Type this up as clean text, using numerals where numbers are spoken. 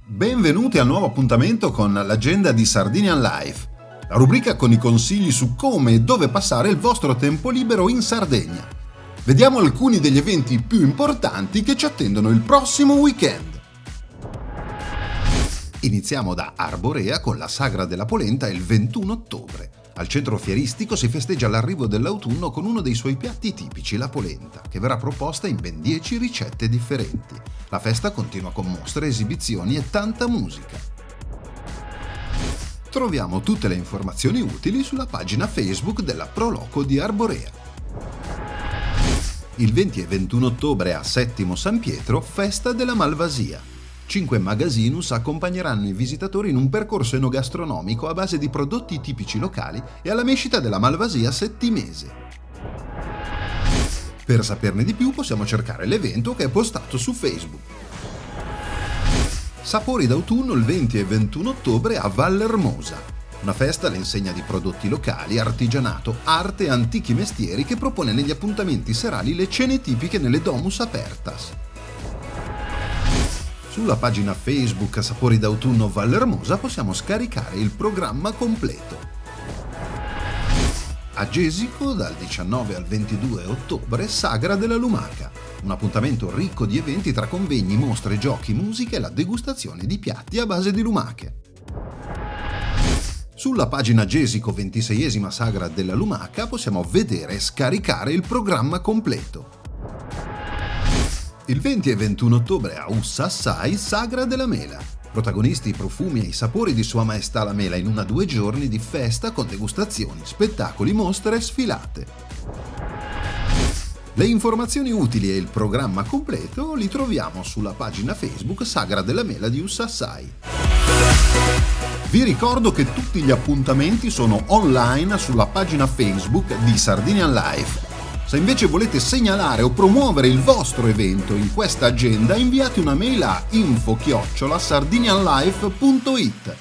Benvenuti al nuovo appuntamento con l'agenda di Sardinian Life, la rubrica con i consigli su come e dove passare il vostro tempo libero in Sardegna. Vediamo alcuni degli eventi più importanti che ci attendono il prossimo weekend. Iniziamo da Arborea con la Sagra della Polenta il 21 ottobre. Al centro fieristico si festeggia l'arrivo dell'autunno con uno dei suoi piatti tipici, la polenta, che verrà proposta in ben 10 ricette differenti. La festa continua con mostre, esibizioni e tanta musica. Troviamo tutte le informazioni utili sulla pagina Facebook della Proloco di Arborea. Il 20 e 21 ottobre a Settimo San Pietro, festa della Malvasia. 5 magazinus accompagneranno i visitatori in un percorso enogastronomico a base di prodotti tipici locali e alla mescita della Malvasia settimese. Per saperne di più possiamo cercare l'evento che è postato su Facebook. Sapori d'autunno il 20 e 21 ottobre a Vallermosa. Una festa all'insegna di prodotti locali, artigianato, arte e antichi mestieri che propone negli appuntamenti serali le cene tipiche nelle domus apertas. Sulla pagina Facebook Sapori d'autunno Vallermosa possiamo scaricare il programma completo. A Gesico, dal 19 al 22 ottobre, Sagra della Lumaca, un appuntamento ricco di eventi tra convegni, mostre, giochi, musica e la degustazione di piatti a base di lumache. Sulla pagina Gesico 26esima Sagra della Lumaca possiamo vedere e scaricare il programma completo. Il 20 e 21 ottobre a Ussassai, Sagra della Mela. Protagonisti i profumi e i sapori di Sua Maestà la Mela in 1-2 giorni di festa con degustazioni, spettacoli, mostre e sfilate. Le informazioni utili e il programma completo li troviamo sulla pagina Facebook Sagra della Mela di Ussassai. Vi ricordo che tutti gli appuntamenti sono online sulla pagina Facebook di Sardinian Life. Se invece volete segnalare o promuovere il vostro evento in questa agenda, inviate una mail a info@sardinianlife.it.